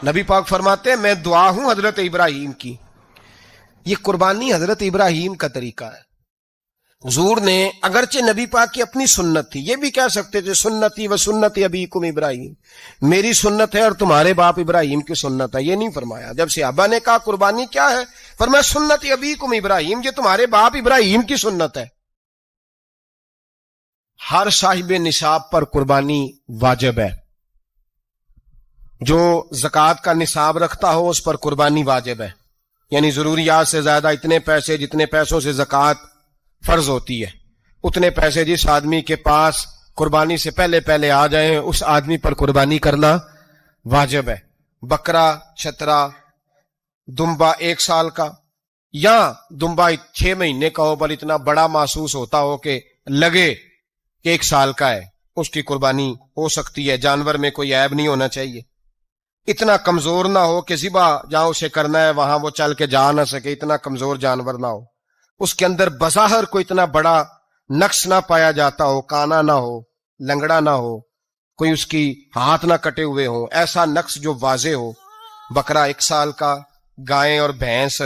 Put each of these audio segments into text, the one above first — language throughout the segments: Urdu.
نبی پاک فرماتے ہیں میں دعا ہوں حضرت ابراہیم کی. یہ قربانی حضرت ابراہیم کا طریقہ ہے. حضور نے اگرچہ نبی پاک کی اپنی سنت تھی، یہ بھی کہہ سکتے تھے سنتی و سنت ابیکم ابراہیم، میری سنت ہے اور تمہارے باپ ابراہیم کی سنت ہے. یہ نہیں فرمایا. جب صحابہ نے کہا قربانی کیا ہے، فرمایا سنت ابیکم ابراہیم، یہ تمہارے باپ ابراہیم کی سنت ہے. ہر صاحب نصاب پر قربانی واجب ہے. جو زکوٰۃ کا نصاب رکھتا ہو اس پر قربانی واجب ہے، یعنی ضروریات سے زیادہ اتنے پیسے، جتنے پیسوں سے زکوٰۃ فرض ہوتی ہے اتنے پیسے جس آدمی کے پاس قربانی سے پہلے آ جائیں اس آدمی پر قربانی کرنا واجب ہے. بکرا، چھترا، دمبا 1 سال کا یا دمبا 6 مہینے کا ہو، بل اتنا بڑا محسوس ہوتا ہو کہ لگے کہ 1 سال کا ہے، اس کی قربانی ہو سکتی ہے. جانور میں کوئی عیب نہیں ہونا چاہیے. اتنا کمزور نہ ہو کہ ذبح جہاں اسے کرنا ہے وہاں وہ چل کے جا نہ سکے، اتنا کمزور جانور نہ ہو. اس کے اندر بظاہر کوئی اتنا بڑا نقص نہ پایا جاتا ہو، کانا نہ ہو، لنگڑا نہ ہو، کوئی اس کی ہاتھ نہ کٹے ہوئے ہوں، ایسا نقص جو واضح ہو. بکرا 1 سال کا، گائیں اور بھینس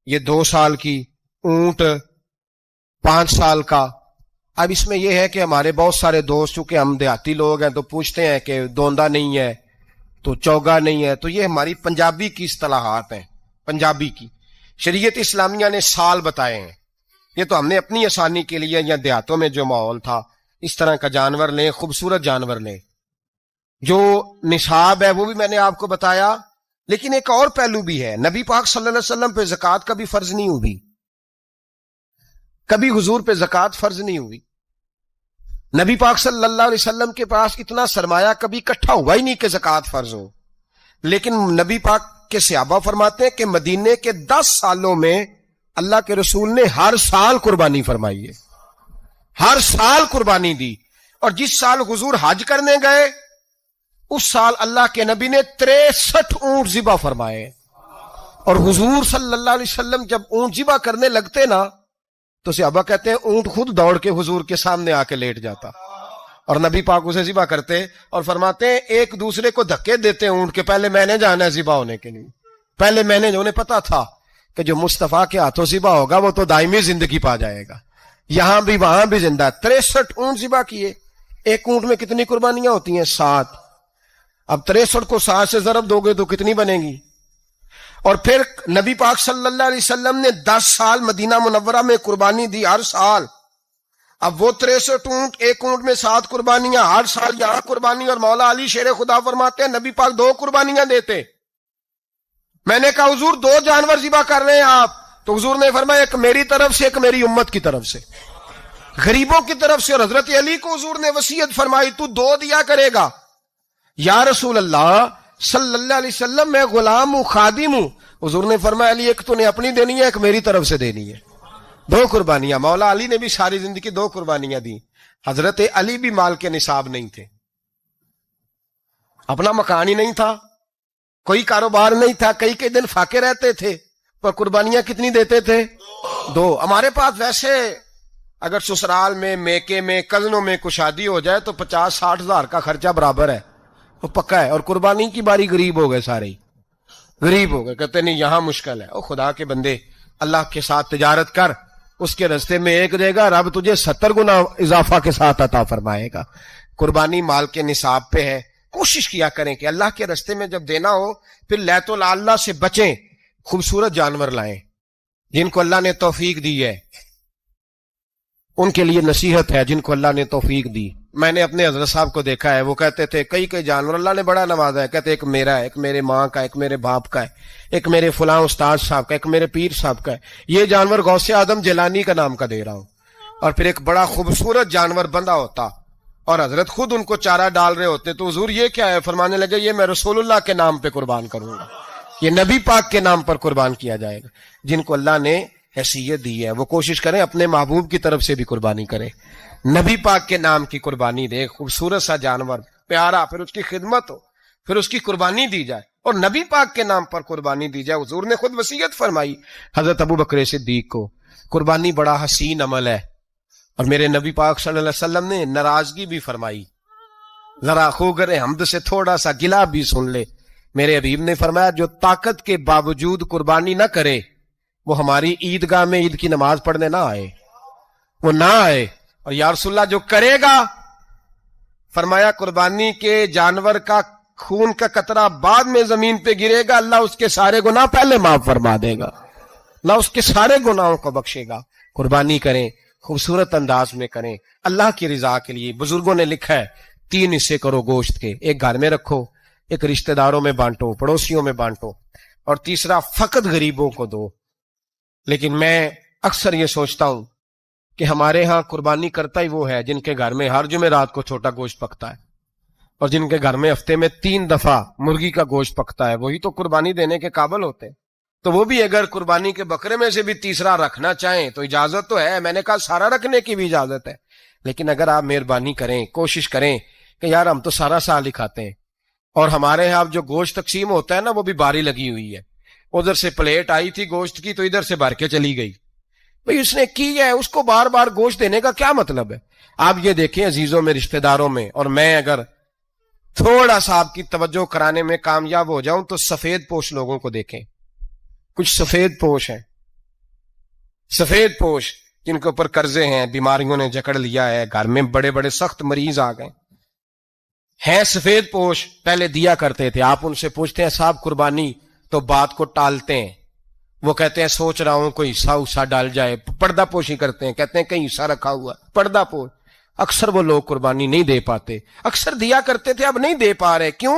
یہ 2 سال کی، اونٹ 5 سال کا. اب اس میں یہ ہے کہ ہمارے بہت سارے دوست، چونکہ ہم دیہاتی لوگ ہیں تو پوچھتے ہیں کہ دوندا نہیں ہے تو چوگا نہیں ہے. تو یہ ہماری پنجابی کی اصطلاحات ہیں، پنجابی کی. شریعت اسلامیہ نے سال بتائے ہیں. یہ تو ہم نے اپنی آسانی کے لیے، یا دیہاتوں میں جو ماحول تھا اس طرح کا جانور لیں، خوبصورت جانور لیں. جو نصاب ہے وہ بھی میں نے آپ کو بتایا. لیکن ایک اور پہلو بھی ہے. نبی پاک صلی اللہ علیہ وسلم پہ زکوٰۃ کبھی فرض نہیں ہوئی، کبھی حضور پہ زکوٰۃ فرض نہیں ہوئی. نبی پاک صلی اللہ علیہ وسلم کے پاس اتنا سرمایہ کبھی اکٹھا ہوا ہی نہیں کہ زکوٰۃ فرض ہو. لیکن نبی پاک کے صحابہ فرماتے ہیں کہ مدینے کے 10 سالوں میں اللہ کے رسول نے ہر سال قربانی فرمائی ہے، ہر سال قربانی دی. اور جس سال حضور حج کرنے گئے اس سال اللہ کے نبی نے 63 اونٹ ذبح فرمائے. اور حضور صلی اللہ علیہ وسلم جب اونٹ ذبح کرنے لگتے نا تو صحابہ کہتے ہیں اونٹ خود دوڑ کے حضور کے سامنے آ کے لیٹ جاتا اور نبی پاک اسے ذبح کرتے اور فرماتے ہیں ایک دوسرے کو دھکے دیتے اونٹ کے، پہلے میں نے جانا ہے ذبح ہونے کے لیے، پہلے میں نے. انہیں پتا تھا کہ جو مصطفیٰ کے ہاتھوں ذبح ہوگا وہ تو دائمی زندگی پا جائے گا، یہاں بھی وہاں بھی زندہ. 63 اونٹ ذبح کیے. ایک اونٹ میں کتنی قربانیاں ہوتی ہیں؟ 7. اب 63 کو 7 سے ضرب دو گے تو کتنی بنے گی؟ اور پھر نبی پاک صلی اللہ علیہ وسلم نے 10 سال مدینہ منورہ میں قربانی دی، ہر سال. اب وہ 63 اونٹ، ایک اونٹ میں 7 قربانیاں، ہر سال یہاں قربانی. اور مولا علی شیر خدا فرماتے ہیں نبی پاک 2 قربانیاں دیتے. میں نے کہا حضور 2 جانور ذبح کر رہے ہیں آپ؟ تو حضور نے فرمایا ایک میری طرف سے، ایک میری امت کی طرف سے، غریبوں کی طرف سے. اور حضرت علی کو حضور نے وصیت فرمائی تو 2 دیا کرے گا. یا رسول اللہ صلی اللہ علیہ وسلم میں غلام ہوں، خادم ہوں. حضور نے فرمایا علی ایک تو نے اپنی دینی ہے، ایک میری طرف سے دینی ہے. 2 قربانیاں. مولا علی نے بھی ساری زندگی 2 قربانیاں دی. حضرت علی بھی مال کے نصاب نہیں تھے، اپنا مکان ہی نہیں تھا، کوئی کاروبار نہیں تھا، کئی دن فاقے رہتے تھے، پر قربانیاں کتنی دیتے تھے؟ 2. ہمارے پاس ویسے اگر سسرال میں، میکے میں، کزنوں میں کوئی شادی ہو جائے تو 50-60 ہزار کا خرچہ برابر ہے، وہ پکا ہے. اور قربانی کی باری غریب ہو گئے، سارے غریب ہو گئے. کہتے نہیں یہاں مشکل ہے. او خدا کے بندے، اللہ کے ساتھ تجارت کر، اس کے رستے میں 1 دے گا، رب تجھے 70 گنا اضافہ کے ساتھ عطا فرمائے گا. قربانی مال کے نصاب پہ ہے. کوشش کیا کریں کہ اللہ کے رستے میں جب دینا ہو پھر لیت اللہ سے بچیں، خوبصورت جانور لائیں. جن کو اللہ نے توفیق دی ہے ان کے لیے نصیحت ہے، جن کو اللہ نے توفیق دی. میں نے اپنے حضرت صاحب کو دیکھا ہے، وہ کہتے تھے کئی جانور اللہ نے بڑا نوازا ہے. کہتے ایک میرا ہے، ایک میرے ماں کا، ایک میرے باپ کا ہے، ایک میرے فلاں استاد صاحب کا، ایک میرے پیر صاحب کا ہے. یہ جانور غوث اعظم جیلانی کا نام کا دے رہا ہوں. اور پھر ایک بڑا خوبصورت جانور بندہ ہوتا اور حضرت خود ان کو چارہ ڈال رہے ہوتے. تو حضور یہ کیا ہے؟ فرمانے لگے یہ میں رسول اللہ کے نام پہ قربان کروں گا، یہ نبی پاک کے نام پر قربان کیا جائے گا. جن کو اللہ نے حیثیت دی ہے وہ کوشش کریں اپنے محبوب کی طرف سے بھی قربانی کریں، نبی پاک کے نام کی قربانی دے. خوبصورت سا جانور پیارا، پھر اس کی خدمت ہو، پھر اس کی قربانی دی جائے اور نبی پاک کے نام پر قربانی دی جائے. حضور نے خود وصیت فرمائی حضرت ابو بکر صدیق کو، قربانی بڑا حسین عمل ہے. اور میرے نبی پاک صلی اللہ علیہ وسلم نے ناراضگی بھی فرمائی، ذرا خوگر حمد سے تھوڑا سا گلا بھی سن لے میرے حبیب نے فرمایا جو طاقت کے باوجود قربانی نہ کرے وہ ہماری عیدگاہ میں عید کی نماز پڑھنے نہ آئے، وہ نہ آئے۔ اور یا رسول اللہ جو کرے گا، فرمایا قربانی کے جانور کا خون کا قطرہ بعد میں زمین پہ گرے گا، اللہ اس کے سارے گناہ پہلے معاف فرما دے گا، اللہ اس کے سارے گناہوں کو بخشے گا۔ قربانی کریں، خوبصورت انداز میں کریں، اللہ کی رضا کے لیے۔ بزرگوں نے لکھا ہے 3 حصے کرو گوشت کے، ایک گھر میں رکھو، ایک رشتہ داروں میں بانٹو، پڑوسیوں میں بانٹو، اور تیسرا فقط غریبوں کو دو۔ لیکن میں اکثر یہ سوچتا ہوں کہ ہمارے ہاں قربانی کرتا ہی وہ ہے جن کے گھر میں ہر جمعرات کو چھوٹا گوشت پکتا ہے، اور جن کے گھر میں ہفتے میں 3 دفعہ مرغی کا گوشت پکتا ہے، وہی تو قربانی دینے کے قابل ہوتے ہیں۔ تو وہ بھی اگر قربانی کے بکرے میں سے بھی تیسرا رکھنا چاہیں تو اجازت تو ہے، میں نے کہا سارا رکھنے کی بھی اجازت ہے، لیکن اگر آپ مہربانی کریں، کوشش کریں کہ یار ہم تو سارا سال ہی کھاتے ہیں، اور ہمارے یہاں جو گوشت تقسیم ہوتا ہے نا وہ بھی باری لگی ہوئی ہے، ادھر سے پلیٹ آئی تھی گوشت کی تو ادھر سے بھر کے چلی گئی، بھئی اس نے کی ہے، اس کو بار بار گوشت دینے کا کیا مطلب ہے؟ آپ یہ دیکھیں عزیزوں میں، رشتہ داروں میں، اور میں اگر تھوڑا سا آپ کی توجہ کرانے میں کامیاب ہو جاؤں تو سفید پوش لوگوں کو دیکھیں، کچھ سفید پوش ہیں، سفید پوش جن کے اوپر قرضے ہیں، بیماریوں نے جکڑ لیا ہے، گھر میں بڑے بڑے سخت مریض آ گئے ہیں، سفید پوش پہلے دیا کرتے تھے۔ آپ ان سے پوچھتے ہیں صاحب قربانی، تو بات کو ٹالتے ہیں، وہ کہتے ہیں سوچ رہا ہوں کوئی حصہ ڈال جائے، پردہ پوشی کرتے ہیں، کہتے ہیں کہیں حصہ رکھا ہوا، پردہ پوش۔ اکثر وہ لوگ قربانی نہیں دے پاتے، اکثر دیا کرتے تھے اب نہیں دے پا رہے، کیوں؟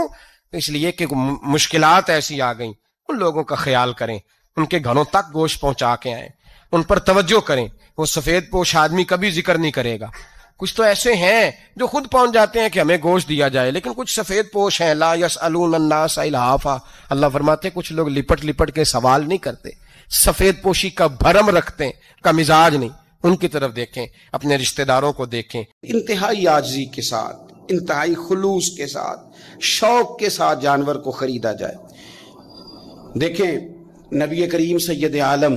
اس لیے کہ مشکلات ایسی آ گئیں۔ ان لوگوں کا خیال کریں، ان کے گھروں تک گوشت پہنچا کے آئیں، ان پر توجہ کریں۔ وہ سفید پوش آدمی کبھی ذکر نہیں کرے گا۔ کچھ تو ایسے ہیں جو خود پہنچ جاتے ہیں کہ ہمیں گوشت دیا جائے، لیکن کچھ سفید پوش ہیں لا یسألون الناس الحافا، اللہ فرماتے ہیں کچھ لوگ لپٹ لپٹ کے سوال نہیں کرتے، سفید پوشی کا بھرم رکھتے ہیں، کا مزاج نہیں۔ ان کی طرف دیکھیں، اپنے رشتہ داروں کو دیکھیں، انتہائی عاجزی کے ساتھ، انتہائی خلوص کے ساتھ، شوق کے ساتھ جانور کو خریدا جائے۔ دیکھیں نبی کریم سید عالم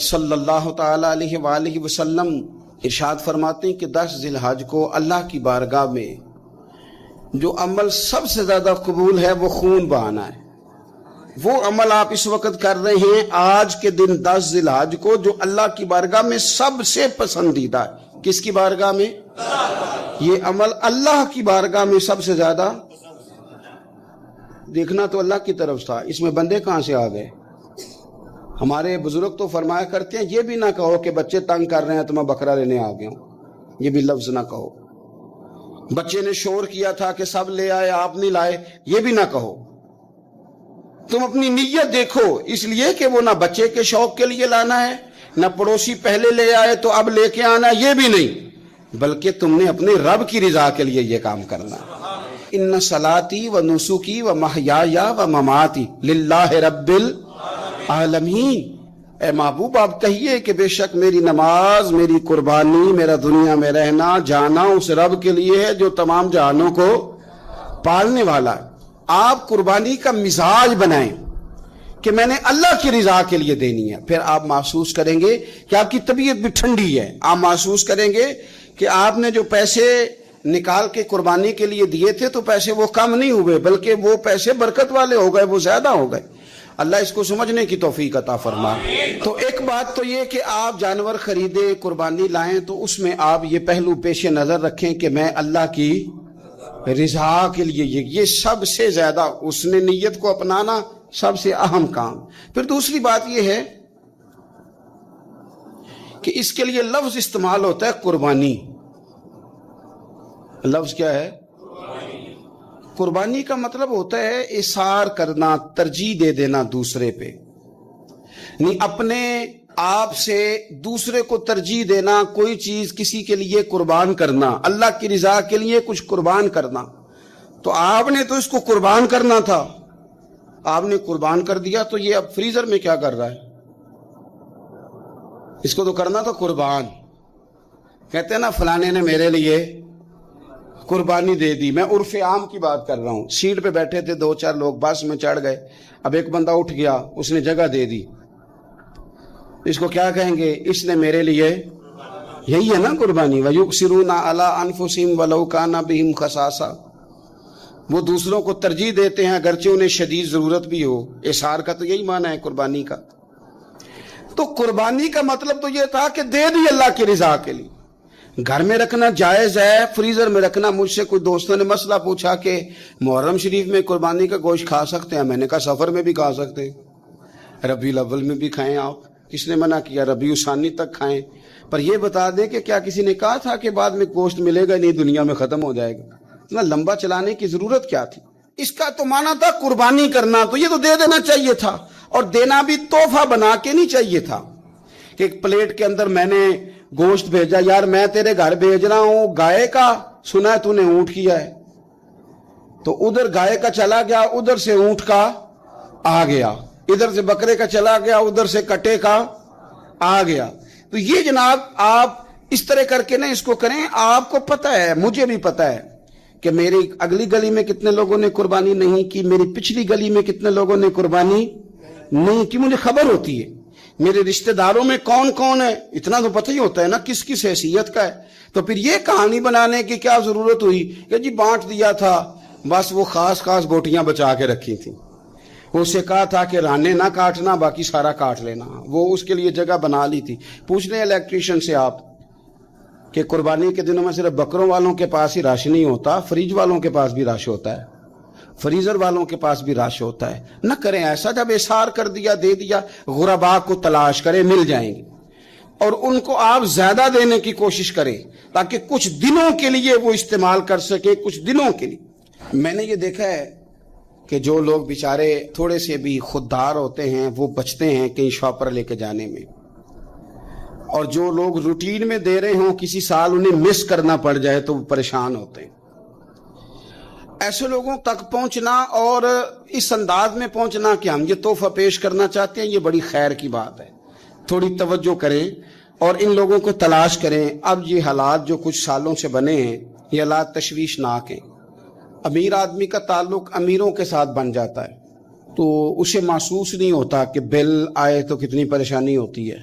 صلی اللہ تعالی علیہ وآلہ وسلم ارشاد فرماتے ہیں کہ 10 ذی الحج کو اللہ کی بارگاہ میں جو عمل سب سے زیادہ قبول ہے وہ خون بہانا ہے۔ وہ عمل آپ اس وقت کر رہے ہیں آج کے دن 10 ذی الحج کو، جو اللہ کی بارگاہ میں سب سے پسندیدہ ہے۔ کس کی بارگاہ میں؟ یہ عمل اللہ کی بارگاہ میں سب سے زیادہ۔ دیکھنا تو اللہ کی طرف تھا، اس میں بندے کہاں سے آ گئے؟ ہمارے بزرگ تو فرمایا کرتے ہیں یہ بھی نہ کہو کہ بچے تنگ کر رہے ہیں تو میں بکرا لینے آ گیا ہوں، یہ بھی لفظ نہ کہو۔ بچے نے شور کیا تھا کہ سب لے آئے آپ نہیں لائے، یہ بھی نہ کہو۔ تم اپنی نیت دیکھو، اس لیے کہ وہ نہ بچے کے شوق کے لیے لانا ہے، نہ پڑوسی پہلے لے آئے تو اب لے کے آنا، یہ بھی نہیں، بلکہ تم نے اپنے رب کی رضا کے لیے یہ کام کرنا۔ ان صلاتی و نسکی و محیایا و مماتی للہ رب العالمین۔ اے محبوب آپ کہیے کہ بے شک میری نماز، میری قربانی، میرا دنیا میں رہنا جانا اس رب کے لیے ہے جو تمام جہانوں کو پالنے والا ہے۔ آپ قربانی کا مزاج بنائیں کہ میں نے اللہ کی رضا کے لیے دینی ہے، پھر آپ محسوس کریں گے کہ آپ کی طبیعت بھی ٹھنڈی ہے، آپ محسوس کریں گے کہ آپ نے جو پیسے نکال کے قربانی کے لیے دیے تھے تو پیسے وہ کم نہیں ہوئے بلکہ وہ پیسے برکت والے ہو گئے، وہ زیادہ ہو گئے۔ اللہ اس کو سمجھنے کی توفیق عطا فرما۔ تو ایک بات تو یہ کہ آپ جانور خریدیں، قربانی لائیں تو اس میں آپ یہ پہلو پیش نظر رکھیں کہ میں اللہ کی رضا کے لیے، یہ سب سے زیادہ اس نے نیت کو اپنانا سب سے اہم کام۔ پھر دوسری بات یہ ہے کہ اس کے لیے لفظ استعمال ہوتا ہے قربانی۔ لفظ کیا ہے؟ قربانی کا مطلب ہوتا ہے اثار کرنا، ترجیح دے دینا دوسرے پہ، نہیں اپنے آپ سے دوسرے کو ترجیح دینا، کوئی چیز کسی کے لیے قربان کرنا، اللہ کی رضا کے لیے کچھ قربان کرنا۔ تو آپ نے تو اس کو قربان کرنا تھا، آپ نے قربان کر دیا، تو یہ اب فریزر میں کیا کر رہا ہے؟ اس کو تو کرنا تھا قربان۔ کہتے ہیں نا فلانے نے میرے لیے قربانی دے دی، میں عرف عام کی بات کر رہا ہوں۔ سیٹ پہ بیٹھے تھے 2-4 لوگ، بس میں چڑھ گئے، اب ایک بندہ اٹھ گیا، اس نے جگہ دے دی، اس کو کیا کہیں گے؟ اس نے میرے لیے، یہی ہے نا قربانی۔ وَيُؤْثِرُونَ عَلَىٰ أَنفُسِهِمْ وَلَوْ كَانَ بِهِمْ خَصَاصَةٌ۔ وہ دوسروں کو ترجیح دیتے ہیں اگرچہ انہیں شدید ضرورت بھی ہو. اثار کا تو یہی معنی ہے قربانی کا. تو قربانی کا مطلب تو یہ تھا کہ دے دی اللہ کی رضا کے لیے. گھر میں رکھنا جائز ہے, فریزر میں رکھنا. مجھ سے کوئی دوستوں نے مسئلہ پوچھا کہ محرم شریف میں قربانی کا گوشت کھا سکتے ہیں؟ میں نے کہا سفر میں بھی کھا سکتے ہیں, ربیع الاول میں بھی کھائیں. آپ کس نے منع کیا؟ ربیع الثانی تک کھائیں. پر یہ بتا دیں کہ کیا کسی نے کہا تھا کہ بعد میں گوشت ملے گا نہیں, دنیا میں ختم ہو جائے گا؟ اتنا لمبا چلانے کی ضرورت کیا تھی؟ اس کا تو معنی تھا قربانی کرنا. تو یہ تو دے دینا چاہیے تھا, اور دینا بھی تحفہ بنا کے نہیں چاہیے تھا کہ ایک پلیٹ کے اندر میں نے گوشت بھیجا. یار میں تیرے گھر بھیج رہا ہوں گائے کا, سنا ہے تو نے اونٹ کیا ہے, تو ادھر گائے کا چلا گیا, ادھر سے اونٹ کا آ گیا, ادھر سے بکرے کا چلا گیا, ادھر سے کٹے کا آ گیا. تو یہ جناب آپ اس طرح کر کے نا اس کو کریں. آپ کو پتہ ہے, مجھے بھی پتہ ہے کہ میری اگلی گلی میں کتنے لوگوں نے قربانی نہیں کی, میری پچھلی گلی میں کتنے لوگوں نے قربانی نہیں کی. مجھے خبر ہوتی ہے میرے رشتہ داروں میں کون کون ہے, اتنا تو پتہ ہی ہوتا ہے نا کس کس حیثیت کا ہے. تو پھر یہ کہانی بنانے کی کیا ضرورت ہوئی کہ جی بانٹ دیا تھا, بس وہ خاص خاص گوٹیاں بچا کے رکھی تھیں. اسے کہا تھا کہ رانے نہ کاٹنا, باقی سارا کاٹ لینا. وہ اس کے لیے جگہ بنا لی تھی. پوچھ لیں الیکٹریشین سے آپ کہ قربانی کے دنوں میں صرف بکروں والوں کے پاس ہی رش نہیں ہوتا, فریج والوں کے پاس بھی رش ہوتا ہے, فریزر والوں کے پاس بھی رش ہوتا ہے. نہ کریں ایسا. جب اثار کر دیا, دے دیا, غربا کو تلاش کریں, مل جائیں گے. اور ان کو آپ زیادہ دینے کی کوشش کریں تاکہ کچھ دنوں کے لیے وہ استعمال کر سکے, کچھ دنوں کے لیے. میں نے یہ دیکھا ہے کہ جو لوگ بیچارے تھوڑے سے بھی خوددار ہوتے ہیں وہ بچتے ہیں کہیں شاپ پر لے کے جانے میں, اور جو لوگ روٹین میں دے رہے ہوں کسی سال انہیں مس کرنا پڑ جائے تو وہ پریشان ہوتے ہیں. ایسے لوگوں تک پہنچنا اور اس انداز میں پہنچنا کہ ہم یہ تحفہ پیش کرنا چاہتے ہیں, یہ بڑی خیر کی بات ہے. تھوڑی توجہ کریں اور ان لوگوں کو تلاش کریں. اب یہ حالات جو کچھ سالوں سے بنے ہیں یہ حالات تشویشناک ہیں. امیر آدمی کا تعلق امیروں کے ساتھ بن جاتا ہے تو اسے محسوس نہیں ہوتا کہ بل آئے تو کتنی پریشانی ہوتی ہے,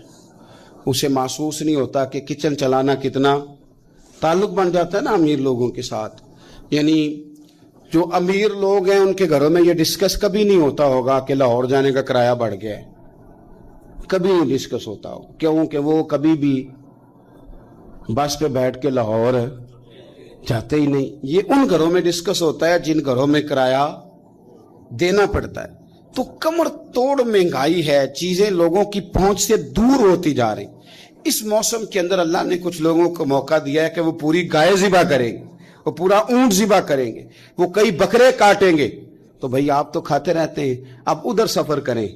اسے محسوس نہیں ہوتا کہ کچن چلانا کتنا. تعلق بن جاتا ہے نا امیر لوگوں کے ساتھ. یعنی جو امیر لوگ ہیں ان کے گھروں میں یہ ڈسکس کبھی نہیں ہوتا ہوگا کہ لاہور جانے کا کرایہ بڑھ گیا ہے, کبھی نہیں ڈسکس ہوتا ہو, کیونکہ وہ کبھی بھی بس پہ بیٹھ کے لاہور جاتے ہی نہیں. یہ ان گھروں میں ڈسکس ہوتا ہے جن گھروں میں کرایہ دینا پڑتا ہے. تو کمر توڑ مہنگائی ہے, چیزیں لوگوں کی پہنچ سے دور ہوتی جا رہی. اس موسم کے اندر اللہ نے کچھ لوگوں کو موقع دیا ہے کہ وہ پوری گائے ذبح کریں گے, وہ پورا اونٹ ذبح کریں گے, وہ کئی بکرے کاٹیں گے. تو بھئی آپ تو کھاتے رہتے ہیں, اب ادھر سفر کریں.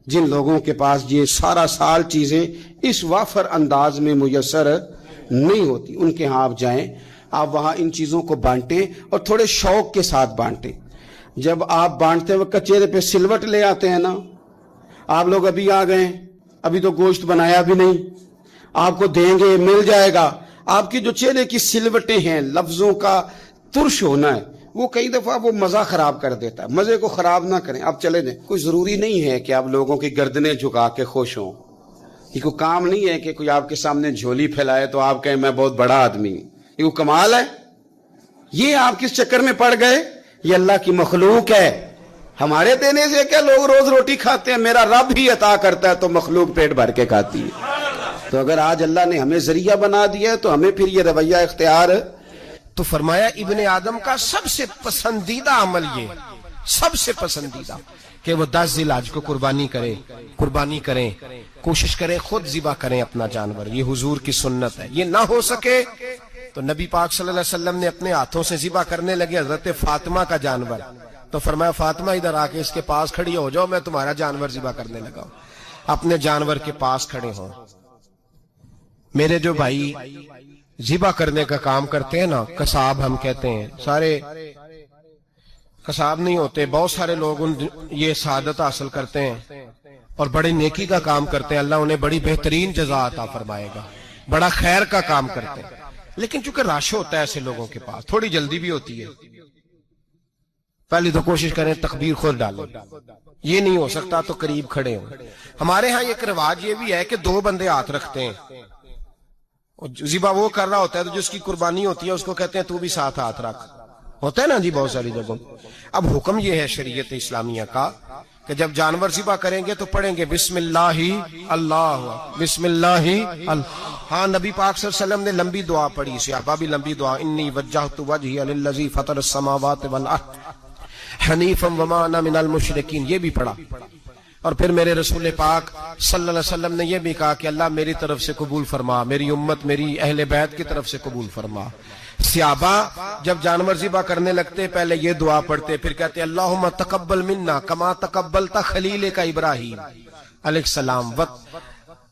جن لوگوں کے پاس یہ سارا سال چیزیں اس وافر انداز میں میسر نہیں ہوتی, ان کے ہاں آپ جائیں, آپ وہاں ان چیزوں کو بانٹیں اور تھوڑے شوق کے ساتھ بانٹیں. جب آپ بانٹتے وقت چہرے پہ سلوٹ لے آتے ہیں نا, آپ لوگ ابھی آ گئے, ابھی تو گوشت بنایا بھی نہیں, آپ کو دیں گے, مل جائے گا. آپ کی جو چہرے کی سلوٹیں ہیں, لفظوں کا ترش ہونا ہے, وہ کئی دفعہ وہ مزہ خراب کر دیتا ہے. مزے کو خراب نہ کریں, آپ چلے جائیں. کوئی ضروری نہیں ہے کہ آپ لوگوں کی گردنیں جھکا کے خوش ہوں. یہ کوئی کام نہیں ہے کہ کوئی آپ کے سامنے جھولی پھیلائے تو آپ کہیں میں بہت بڑا آدمی ہوں. یہ کوئی کمال ہے؟ یہ آپ کس چکر میں پڑ گئے؟ یہ اللہ کی مخلوق ہے. ہمارے دینے سے کیا لوگ روز روٹی کھاتے ہیں, میرا رب ہی عطا کرتا ہے تو مخلوق پیٹ بھر کے کھاتی ہے. تو اگر آج اللہ نے ہمیں ذریعہ بنا دیا ہے تو ہمیں پھر یہ رویہ اختیار. تو فرمایا ابن آدم کا سب سے پسندیدہ عمل یہ, سب سے پسندیدہ, کہ وہ 10 ذی الحج کو قربانی کریں, کوشش کریں خود ذبح کریں اپنا جانور. یہ حضور کی سنت ہے. یہ نہ ہو سکے تو نبی پاک صلی اللہ علیہ وسلم نے اپنے ہاتھوں سے ذبح کرنے لگے حضرت فاطمہ کا جانور. تو فرمایا فاطمہ ادھر آ کے اس کے پاس کھڑی ہو جاؤ, میں تمہارا جانور ذبح کرنے لگا ہوں. اپنے جانور کے پاس کھڑے ہوں. میرے جو بھائی ذبح کرنے کا کام کرتے ہیں نا, قصاب ہم کہتے ہیں, سارے قصاب نہیں ہوتے, بہت سارے لوگ یہ سعادت حاصل کرتے ہیں اور بڑی نیکی کا کام کرتے ہیں. اللہ انہیں بڑی بہترین جزا عطا فرمائے گا, بڑا خیر کا کام کرتے ہیں. لیکن چونکہ رش ہوتا ہے ایسے لوگوں کے پاس, تھوڑی جلدی بھی ہوتی ہے, پہلی تو کوشش کریں تکبیر خود ڈالیں. یہ نہیں ہو سکتا تو قریب کھڑے ہوں. ہمارے ہاں ایک رواج یہ بھی ہے کہ 2 بندے ہاتھ رکھتے ہیں, ذبح وہ کر رہا ہوتا ہے تو جس کی قربانی ہوتی ہے اس کو کہتے ہیں تو بھی ساتھ ہاتھ رکھ. ہوتا ہے نا جی بہت ساری جگہوں. اب حکم یہ ہے شریعت اسلامیہ کا کہ جب جانور ذبح کریں گے تو پڑھیں گے بسم اللہ اللہ بسم اللہ اللہ. ہاں نبی پاک صلی اللہ علیہ وسلم نے لمبی دعا پڑھی, صحابہ بھی لمبی دعا, انی وجہت وجہی للذی فطر السماوات والارض حنیفا وما انا من المشرکین, یہ بھی پڑھا. اور پھر میرے رسول پاک صلی اللہ علیہ وسلم نے یہ بھی کہا کہ اللہ میری طرف سے قبول فرما, میری امت میری اہل بیت کی طرف سے قبول فرما. صحابہ جب جانور ذبح کرنے لگتے پہلے یہ دعا پڑھتے, پھر کہتے اللہم تقبل منا کما تقبلت خلیل کا ابراہیم علیہ السلام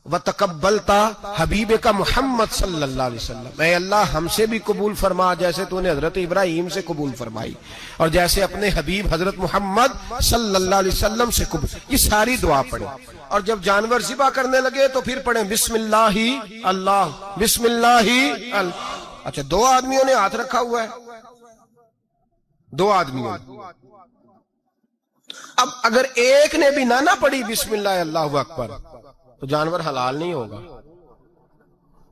وتقبلتا حبیب کا محمد صلی اللہ علیہ وسلم, اے اللہ ہم سے بھی قبول فرما جیسے تو نے حضرت ابراہیم سے قبول فرمائی اور جیسے اپنے حبیب حضرت محمد صلی اللہ علیہ وسلم سے قبول. یہ ساری دعا پڑھیں اور جب جانور ذبح کرنے لگے تو پھر پڑھیں بسم اللہ اللہ بسم اللہ اللہ. اچھا, دو آدمیوں نے ہاتھ رکھا ہوا ہے, دو آدمیوں. اب اگر ایک نے بھی نہ پڑھی بسم اللہ اللہ اکبر تو جانور حلال نہیں ہوگا,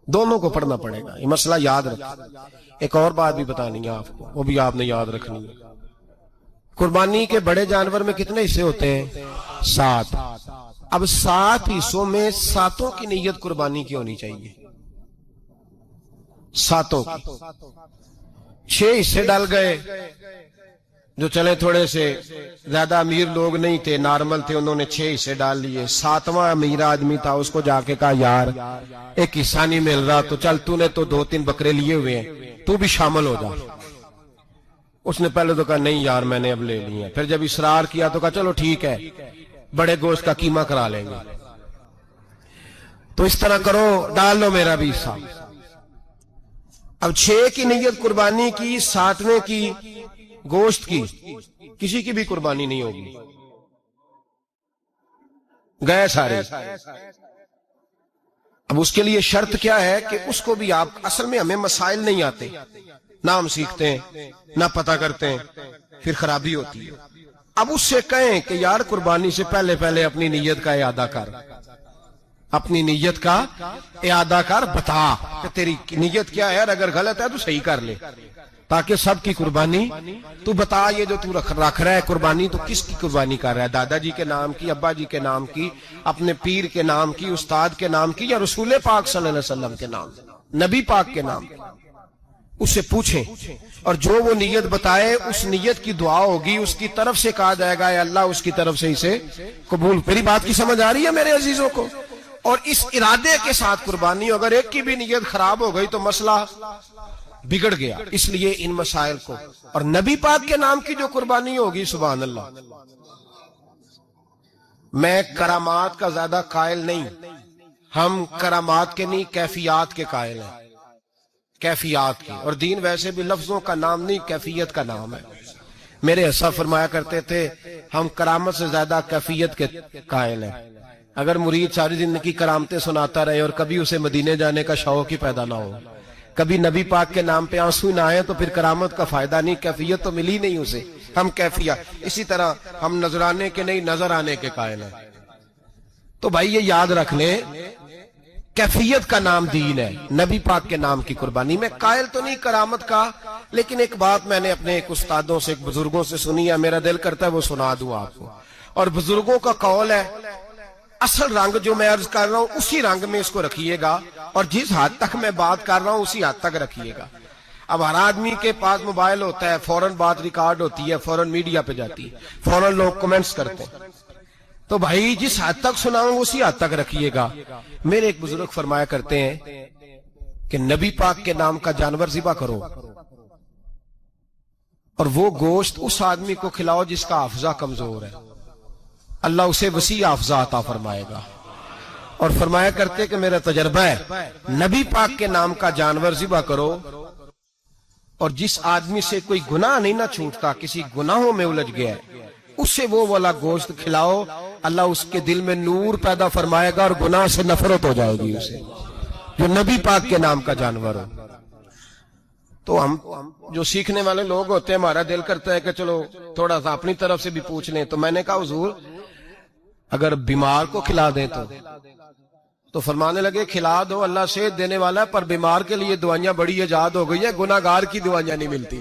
دونوں کو پڑھنا پڑے گا. یہ مسئلہ یاد رکھیں. ایک اور بات بھی بتانی ہے آپ کو, وہ بھی آپ نے یاد رکھنی ہے. قربانی کے بڑے جانور میں کتنے حصے ہوتے ہیں؟ 7. اب 7 حصوں میں 7 کی نیت قربانی کی ہونی چاہیے, 7 کی. 6 حصے ڈال گئے, جو چلے تھوڑے سے زیادہ امیر لوگ نہیں تھے, نارمل تھے, انہوں نے 6 حصے ڈال لیے. 7واں امیر آدمی تھا, اس کو جا کے کہا یار ایک حصہ نہیں مل رہا تو چل تو نے تو 2-3 بکرے لیے ہوئے ہیں تو بھی شامل ہو جا. اس نے پہلے تو کہا نہیں یار میں نے اب لے لی ہیں. پھر جب اصرار کیا تو کہا چلو ٹھیک ہے بڑے گوشت کا قیمہ کرا لیں گے. تو اس طرح کرو, ڈال لو میرا بھی حصہ. اب 6 کی نیت قربانی کی, 7ویں کی گوشت کی, کسی کی بھی قربانی نہیں ہوگی, گئے سارے. اب اس کے لیے شرط کیا ہے کہ اس کو بھی آپ, اصل میں ہمیں مسائل نہیں آتے, نہ ہم سیکھتے ہیں نہ پتہ کرتے ہیں, پھر خرابی ہوتی ہے. اب اس سے کہیں کہ یار قربانی سے پہلے اپنی نیت کا اعادہ کر, اپنی نیت کا اعادہ کر, بتا کہ تیری نیت کیا ہے, اگر غلط ہے تو صحیح کر لے, تاکہ سب کی قربانی تو بتا. یہ جو تو رکھ رہا ہے قربانی تو کس کی قربانی کر رہا ہے؟ دادا جی کے نام کی, ابا جی کے نام کی, اپنے پیر کے نام کی, استاد کے نام کی, یا رسول پاک صلی اللہ علیہ وسلم کے نام, نبی پاک کے نام؟ اس سے پوچھیں اور جو وہ نیت بتائے اس نیت کی دعا ہوگی, اس کی طرف سے کہا جائے گا اے اللہ اس کی طرف سے اسے قبول. میری بات کی سمجھ آ رہی ہے میرے عزیزوں کو؟ اور اس ارادے کے ساتھ قربانی, اگر ایک کی بھی نیت خراب ہو گئی تو مسئلہ بگڑ گیا. اس لیے ان مسائل کو, اور نبی پاک کے نام کی جو قربانی ہوگی, سبحان اللہ. میں کرامات کا زیادہ قائل نہیں, ہم کرامات کے نہیں کیفیات کے قائل ہیں, کیفیات کی. اور دین ویسے بھی لفظوں کا نام نہیں کیفیت کا نام ہے. میرے حصہ فرمایا کرتے تھے ہم کرامت سے زیادہ کیفیت کے قائل ہیں. اگر مرید ساری زندگی کرامتیں سناتا رہے اور کبھی اسے مدینے جانے کا شوق ہی پیدا نہ ہو, کبھی نبی پاک کے نام پہ آنسو نہ آئے, تو پھر کرامت کا فائدہ نہیں, کیفیت تو ملی نہیں اسے. ہم کیفیت, اسی طرح ہم نظرانے کے نہیں نظر آنے کے قائل ہیں. تو بھائی یہ یاد رکھ لیں, کیفیت کا نام دین ہے. نبی پاک کے نام کی قربانی میں قائل تو نہیں کرامت کا, لیکن ایک بات میں نے اپنے ایک استادوں سے, ایک بزرگوں سے سنی ہے, میرا دل کرتا ہے وہ سنا دوں آپ کو. اور بزرگوں کا قول ہے اصل رنگ جو میں عرض کر رہا ہوں اسی رنگ میں اس کو رکھیے گا, اور جس حد تک میں بات کر رہا ہوں اسی حد تک رکھیے گا. اب ہر آدمی کے پاس موبائل ہوتا ہے, فوراً بات ریکارڈ ہوتی ہے, فوراً میڈیا پہ جاتی ہے, فوراً لوگ کمنٹس کرتے ہیں. تو بھائی جس حد تک سناؤں اسی حد تک رکھیے گا. میرے ایک بزرگ فرمایا کرتے ہیں کہ نبی پاک کے نام کا جانور ذبح کرو اور وہ گوشت اس آدمی کو کھلاؤ جس کا حافظہ کمزور ہے, اللہ اسے وسیع حافظہ عطا فرمائے گا. اور فرمایا کرتے کہ میرا تجربہ ہے, نبی پاک کے نام کا جانور ذبح کرو اور جس آدمی سے کوئی گناہ نہیں نہ چھوٹتا, کسی گناہوں میں الجھ گیا ہے, اسے وہ والا گوشت کھلاؤ, اللہ اس کے دل میں نور پیدا فرمائے گا اور گناہ سے نفرت ہو جائے گی اسے, جو نبی پاک کے نام کا جانور ہو. تو ہم جو سیکھنے والے لوگ ہوتے ہیں, ہمارا دل کرتا ہے کہ چلو تھوڑا سا اپنی طرف سے بھی پوچھ لیں. تو میں نے کہا حضور اگر بیمار کو کھلا دیں تو فرمانے لگے کھلا دو, اللہ صحت دینے والا ہے, پر بیمار کے لیے دعائیاں بڑی ایجاد ہو گئی ہیں, گناہگار کی دعائیاں نہیں ملتی.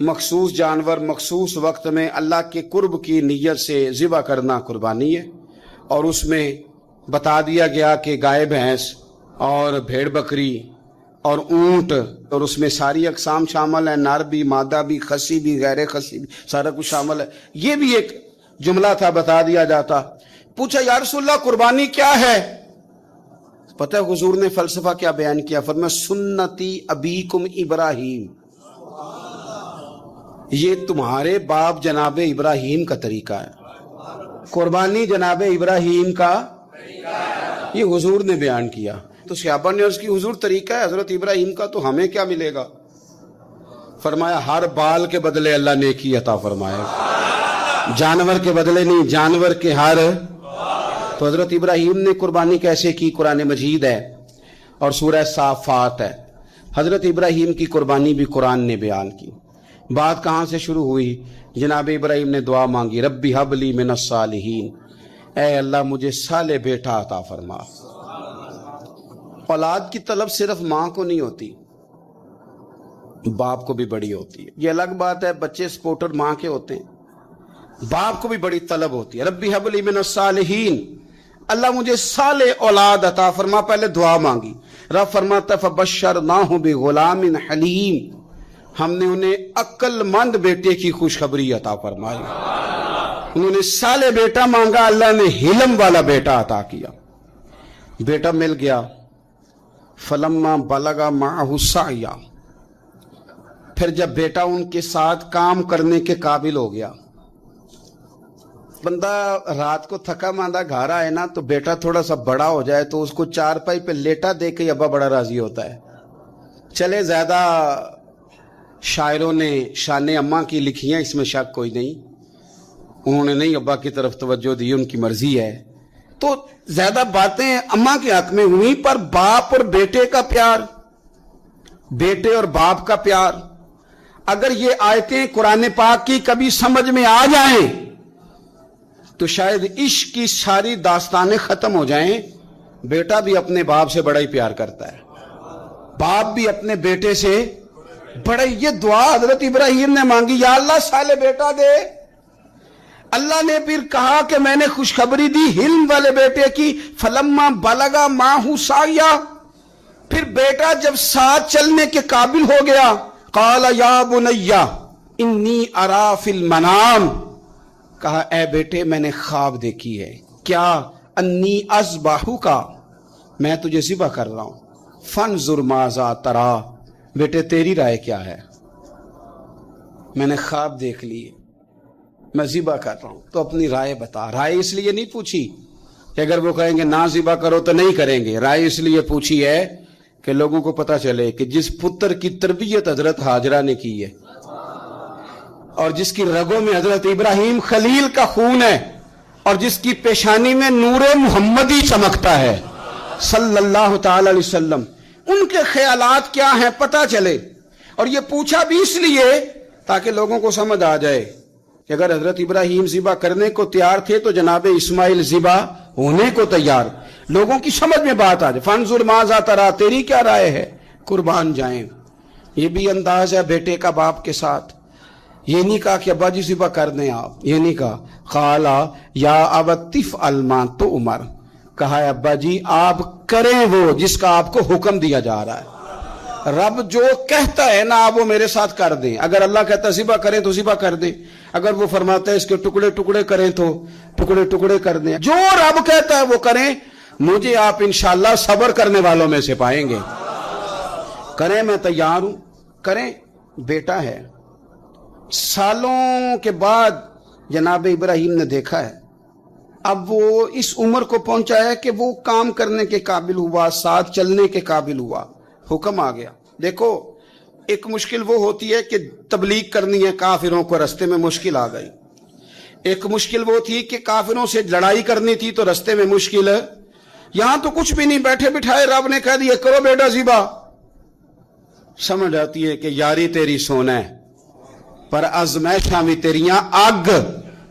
مخصوص جانور مخصوص وقت میں اللہ کے قرب کی نیت سے ذبح کرنا قربانی ہے، اور اس میں بتا دیا گیا کہ گائے بھینس اور بھیڑ بکری اور اونٹ، اور اس میں ساری اقسام شامل ہیں، نر بھی مادہ بھی خصی بھی غیر خصی بھی، سارا کچھ شامل ہے۔ یہ بھی ایک جملہ تھا، بتا دیا جاتا۔ پوچھا یا رسول اللہ قربانی کیا ہے؟ پتہ ہے حضور نے فلسفہ کیا بیان کیا؟ فرمایا سنتی ابیکم ابراہیم، یہ تمہارے باپ جناب ابراہیم کا طریقہ ہے، قربانی جناب ابراہیم کا یہ حضور نے بیان کیا۔ تو صحابہ نے عرض کی حضور طریقہ ہے حضرت ابراہیم کا، تو ہمیں کیا ملے گا؟ فرمایا ہر بال کے بدلے اللہ نیکی عطا فرمائے، جانور کے بدلے نہیں، جانور کے ہر۔ تو حضرت ابراہیم نے قربانی کیسے کی؟ قرآن مجید ہے اور سورہ صافات ہے، حضرت ابراہیم کی قربانی بھی قرآن نے بیان کی۔ بات کہاں سے شروع ہوئی؟ جناب ابراہیم نے دعا مانگی، ربی حب لی من الصالحین، اے اللہ مجھے صالح بیٹا عطا فرما۔ اولاد کی طلب صرف ماں کو نہیں ہوتی، باپ کو بھی بڑی ہوتی ہے۔ یہ الگ بات ہے، بچے سپورٹر ماں کے ہوتے ہیں، باپ کو بھی بڑی طلب ہوتی ہے۔ ربی حب لی من الصالحین، اللہ مجھے صالح اولاد عطا فرما، پہلے دعا مانگی۔ رب فرماتا فبشرناہ بغلام حلیم، ہم نے انہیں عقل مند بیٹے کی خوشخبری عطا فرمائی۔ انہوں نے صالح بیٹا مانگا، اللہ نے حلم والا بیٹا عطا کیا، بیٹا مل گیا۔ فلما بلغ معہ السعی، پھر جب بیٹا ان کے ساتھ کام کرنے کے قابل ہو گیا، بندہ رات کو تھکا ماندہ گھر آئے نا تو بیٹا تھوڑا سا بڑا ہو جائے تو اس کو چارپائی پہ لیٹا دے کے ابا بڑا راضی ہوتا ہے۔ چلے زیادہ شاعروں نے شان اماں کی لکھی ہیں، اس میں شک کوئی نہیں، انہوں نے نہیں ابا کی طرف توجہ دی، ان کی مرضی ہے، تو زیادہ باتیں اماں کے حق میں ہوئی، پر باپ اور بیٹے کا پیار، بیٹے اور باپ کا پیار، اگر یہ آیتیں قرآن پاک کی کبھی سمجھ میں آ جائیں تو شاید عشق کی ساری داستانیں ختم ہو جائیں۔ بیٹا بھی اپنے باپ سے بڑا ہی پیار کرتا ہے، باپ بھی اپنے بیٹے سے بڑا ہی۔ یہ دعا حضرت ابراہیم نے مانگی، یا اللہ صالح بیٹا دے۔ اللہ نے پھر کہا کہ میں نے خوشخبری دی حلم والے بیٹے کی، فلما بلغ معہ السعی، پھر بیٹا جب ساتھ چلنے کے قابل ہو گیا، قال یا بنی انی ارا فی المنام، کہا اے بیٹے میں نے خواب دیکھی ہے، کیا؟ انی اذبحک، میں تجھے ذبح کر رہا ہوں، فانظر ماذا تری، بیٹے تیری رائے کیا ہے؟ میں نے خواب دیکھ لی، میں ذبح کر رہا ہوں، تو اپنی رائے بتا۔ رائے اس لیے نہیں پوچھی کہ اگر وہ کہیں گے نہ ذبح کرو تو نہیں کریں گے، رائے اس لیے پوچھی ہے کہ لوگوں کو پتہ چلے کہ جس پتر کی تربیت حضرت ہاجرہ نے کی ہے اور جس کی رگوں میں حضرت ابراہیم خلیل کا خون ہے اور جس کی پیشانی میں نور محمدی چمکتا ہے صلی اللہ تعالی علیہ وسلم، ان کے خیالات کیا ہیں پتہ چلے۔ اور یہ پوچھا بھی اس لیے تاکہ لوگوں کو سمجھ آ جائے کہ اگر حضرت ابراہیم ذبح کرنے کو تیار تھے تو جناب اسماعیل ذبح ہونے کو تیار، لوگوں کی سمجھ میں بات آ جائے۔ فانظر ماذا تری، تیری کیا رائے ہے؟ قربان جائیں۔ یہ بھی انداز ہے بیٹے کا باپ کے ساتھ، یہ نہیں کہا کہ ابا جی ذبح کر دیں آپ، یہ نہیں کہا، قال یا ابت افعل ما تؤمر، کہا ہے ابا جی آپ کریں وہ جس کا آپ کو حکم دیا جا رہا ہے۔ رب جو کہتا ہے نا آپ وہ میرے ساتھ کر دیں، اگر اللہ کہتا ہے ذبح کریں تو ذبح کر دیں، اگر وہ فرماتا ہے اس کے ٹکڑے ٹکڑے کریں تو ٹکڑے ٹکڑے کر دیں، جو رب کہتا ہے وہ کریں۔ مجھے آپ انشاءاللہ صبر کرنے والوں میں سے پائیں گے۔ کریں، میں تیار ہوں، کریں۔ بیٹا ہے، سالوں کے بعد جناب ابراہیم نے دیکھا ہے، اب وہ اس عمر کو پہنچا ہے کہ وہ کام کرنے کے قابل ہوا، ساتھ چلنے کے قابل ہوا، حکم آ گیا۔ دیکھو ایک مشکل وہ ہوتی ہے کہ تبلیغ کرنی ہے، کافروں کو رستے میں مشکل آ گئی۔ ایک مشکل وہ تھی کہ کافروں سے لڑائی کرنی تھی تو رستے میں مشکل ہے۔ یہاں تو کچھ بھی نہیں، بیٹھے بٹھائے رب نے کہہ دیا کرو بیٹا ذبح۔ سمجھ آتی ہے کہ یاری تیری سونا ہے پر ازمائشاں بھی تیریاں اگ،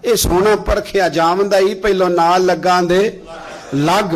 اے سونا پرکھیا جامدہ ہی پہلو نال لگاں دے لگ۔